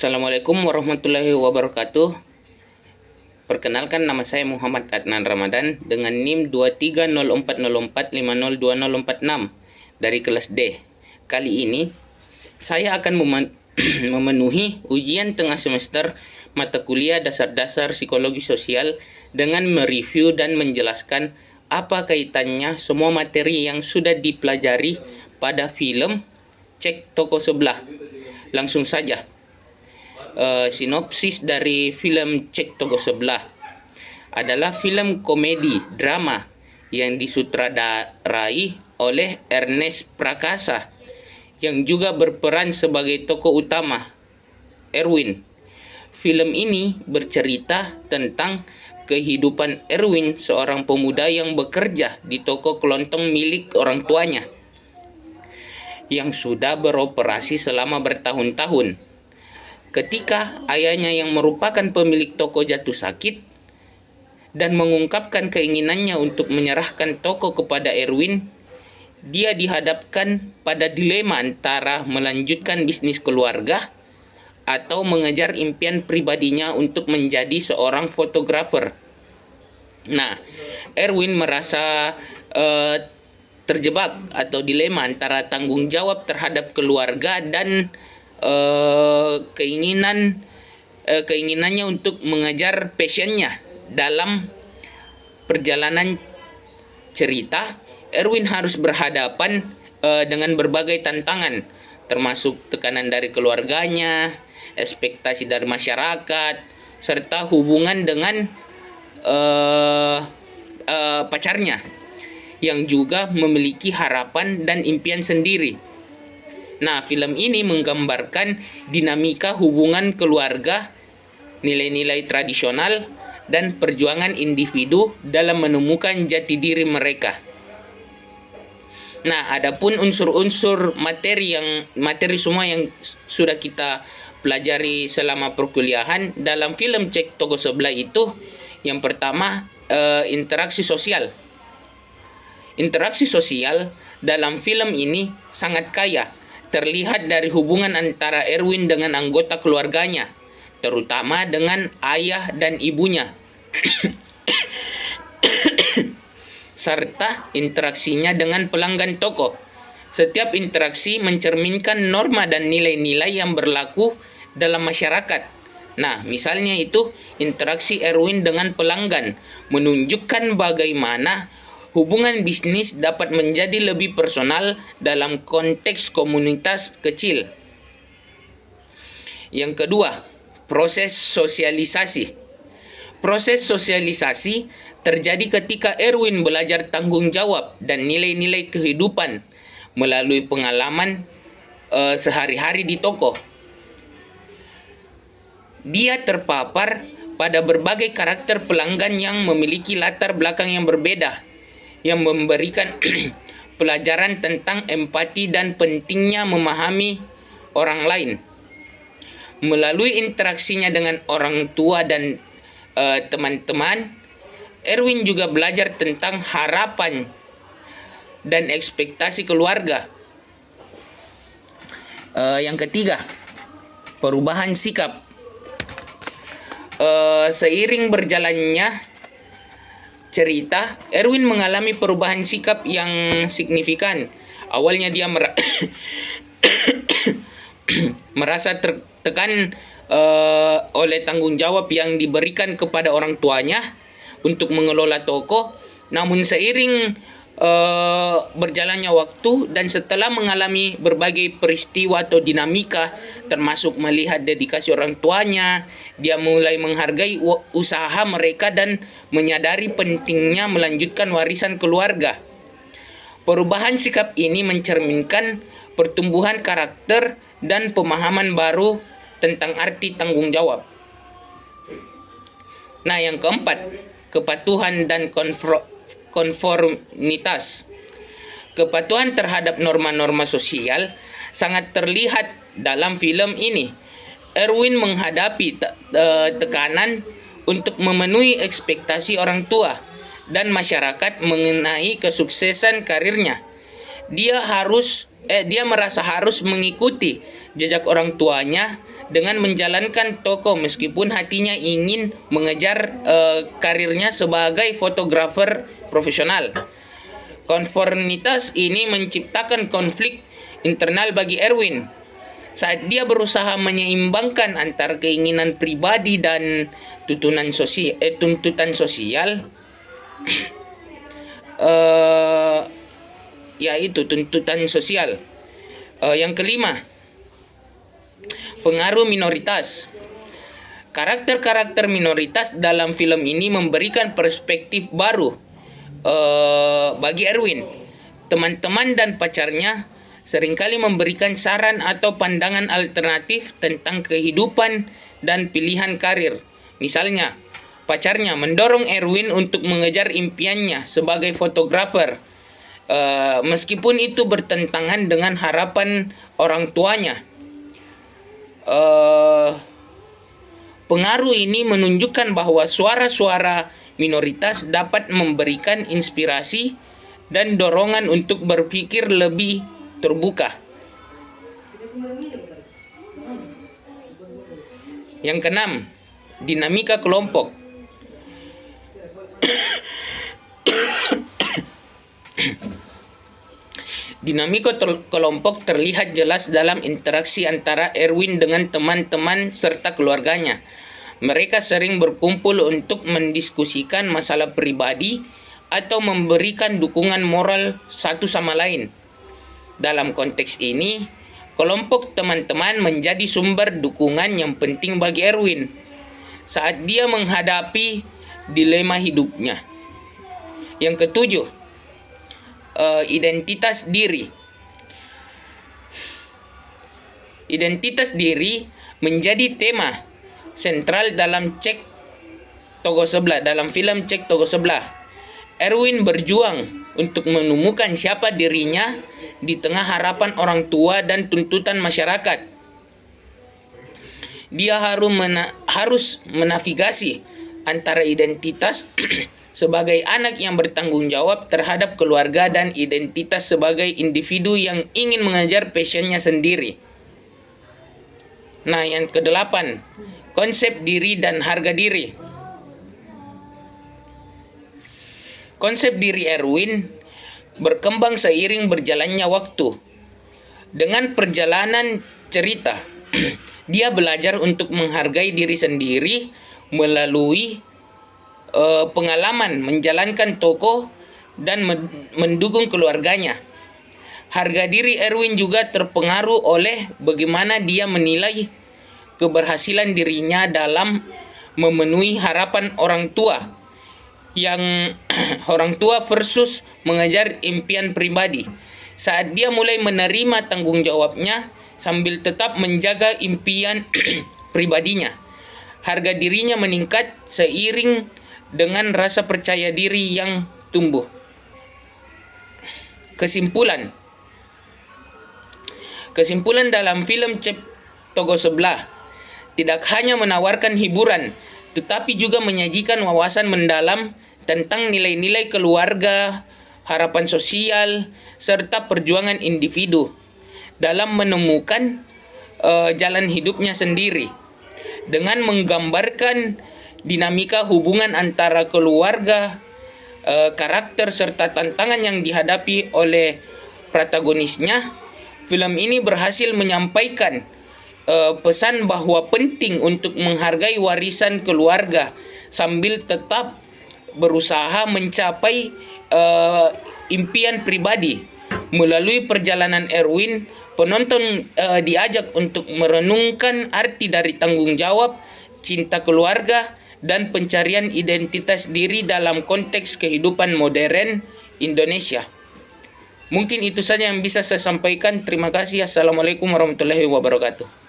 Assalamualaikum warahmatullahi wabarakatuh. Perkenalkan, nama saya Muhammad Adnan Ramadan dengan NIM 230404502046 dari kelas D. Kali ini saya akan memenuhi ujian tengah semester mata kuliah dasar-dasar psikologi sosial dengan mereview dan menjelaskan apa kaitannya semua materi yang sudah dipelajari pada film Cek Toko Sebelah. Langsung saja. Sinopsis dari film Cek Toko Sebelah adalah film komedi drama yang disutradarai oleh Ernest Prakasa yang juga berperan sebagai tokoh utama, Erwin. Film ini bercerita tentang kehidupan Erwin, seorang pemuda yang bekerja di toko kelontong milik orang tuanya yang sudah beroperasi selama bertahun-tahun. Ketika ayahnya yang merupakan pemilik toko jatuh sakit dan mengungkapkan keinginannya untuk menyerahkan toko kepada Erwin, dia dihadapkan pada dilema antara melanjutkan bisnis keluarga atau mengejar impian pribadinya untuk menjadi seorang fotografer. Nah, Erwin merasa terjebak atau dilema antara tanggung jawab terhadap keluarga dan keinginannya untuk mengejar passionnya. Dalam perjalanan cerita, Erwin harus berhadapan dengan berbagai tantangan, termasuk tekanan dari keluarganya, ekspektasi dari masyarakat, serta hubungan dengan pacarnya yang juga memiliki harapan dan impian sendiri. Nah, film ini menggambarkan dinamika hubungan keluarga, nilai-nilai tradisional, dan perjuangan individu dalam menemukan jati diri mereka. Nah, adapun unsur-unsur materi semua yang sudah kita pelajari selama perkuliahan dalam film Cek Toko Sebelah itu, yang pertama interaksi sosial. Interaksi sosial dalam film ini sangat kaya. Terlihat dari hubungan antara Erwin dengan anggota keluarganya, terutama dengan ayah dan ibunya, serta interaksinya dengan pelanggan toko. Setiap interaksi mencerminkan norma dan nilai-nilai yang berlaku dalam masyarakat. Nah, misalnya itu interaksi Erwin dengan pelanggan menunjukkan bagaimana hubungan bisnis dapat menjadi lebih personal dalam konteks komunitas kecil. Yang kedua, proses sosialisasi. Proses sosialisasi terjadi ketika Erwin belajar tanggung jawab dan nilai-nilai kehidupan melalui pengalaman sehari-hari di toko. Dia terpapar pada berbagai karakter pelanggan yang memiliki latar belakang yang berbeda, yang memberikan pelajaran tentang empati dan pentingnya memahami orang lain. Melalui interaksinya dengan orang tua dan teman-teman, Erwin juga belajar tentang harapan dan ekspektasi keluarga. Yang ketiga, perubahan sikap. Seiring berjalannya cerita, Erwin mengalami perubahan sikap yang signifikan. Awalnya dia merasa tertekan oleh tanggung jawab yang diberikan kepada orang tuanya untuk mengelola toko. Namun seiring berjalannya waktu dan setelah mengalami berbagai peristiwa atau dinamika, termasuk melihat dedikasi orang tuanya, dia mulai menghargai usaha mereka dan menyadari pentingnya melanjutkan warisan keluarga. Perubahan sikap ini mencerminkan pertumbuhan karakter dan pemahaman baru tentang arti tanggung jawab. Nah, yang keempat, kepatuhan dan konformitas. Kepatuhan terhadap norma-norma sosial sangat terlihat dalam film ini. Erwin menghadapi tekanan untuk memenuhi ekspektasi orang tua dan masyarakat mengenai kesuksesan karirnya. Dia harus dia merasa harus mengikuti jejak orang tuanya dengan menjalankan toko meskipun hatinya ingin mengejar karirnya sebagai fotografer profesional. Konformitas ini menciptakan konflik internal bagi Erwin saat dia berusaha menyeimbangkan antara keinginan pribadi dan tuntutan sosial, yaitu tuntutan sosial. Yang kelima, pengaruh minoritas. Karakter-karakter minoritas dalam film ini memberikan perspektif baru bagi Erwin. Teman-teman dan pacarnya seringkali memberikan saran atau pandangan alternatif tentang kehidupan dan pilihan karir. Misalnya, pacarnya mendorong Erwin untuk mengejar impiannya sebagai fotografer, meskipun itu bertentangan dengan harapan orang tuanya. Pengaruh ini menunjukkan bahwa suara-suara minoritas dapat memberikan inspirasi dan dorongan untuk berpikir lebih terbuka. Yang keenam, dinamika kelompok. Dinamika kelompok terlihat jelas dalam interaksi antara Erwin dengan teman-teman serta keluarganya. Mereka sering berkumpul untuk mendiskusikan masalah pribadi atau memberikan dukungan moral satu sama lain. Dalam konteks ini, kelompok teman-teman menjadi sumber dukungan yang penting bagi Erwin saat dia menghadapi dilema hidupnya. Yang ketujuh, identitas diri. Identitas diri menjadi tema sentral dalam dalam film Cek Toko Sebelah. Erwin berjuang untuk menemukan siapa dirinya di tengah harapan orang tua dan tuntutan masyarakat. Dia harus menavigasi antara identitas sebagai anak yang bertanggung jawab terhadap keluarga dan identitas sebagai individu yang ingin mengejar passionnya sendiri. Nah, yang kedelapan, konsep diri dan harga diri. Konsep diri Erwin berkembang seiring berjalannya waktu. Dengan perjalanan cerita, dia belajar untuk menghargai diri sendiri melalui pengalaman menjalankan toko dan mendukung keluarganya. Harga diri Erwin juga terpengaruh oleh bagaimana dia menilai keberhasilan dirinya dalam memenuhi harapan orang tua versus mengejar impian pribadi. Saat dia mulai menerima tanggung jawabnya sambil tetap menjaga impian pribadinya, harga dirinya meningkat seiring dengan rasa percaya diri yang tumbuh. Kesimpulan dalam film Cek Toko Sebelah tidak hanya menawarkan hiburan, tetapi juga menyajikan wawasan mendalam tentang nilai-nilai keluarga, harapan sosial, serta perjuangan individu dalam menemukan jalan hidupnya sendiri. Dengan menggambarkan dinamika hubungan antara keluarga, karakter, serta tantangan yang dihadapi oleh protagonisnya, film ini berhasil menyampaikan pesan bahwa penting untuk menghargai warisan keluarga sambil tetap berusaha mencapai impian pribadi. Melalui perjalanan Erwin, penonton diajak untuk merenungkan arti dari tanggung jawab, cinta keluarga, dan pencarian identitas diri dalam konteks kehidupan modern Indonesia. Mungkin itu saja yang bisa saya sampaikan. Terima kasih. Assalamualaikum warahmatullahi wabarakatuh.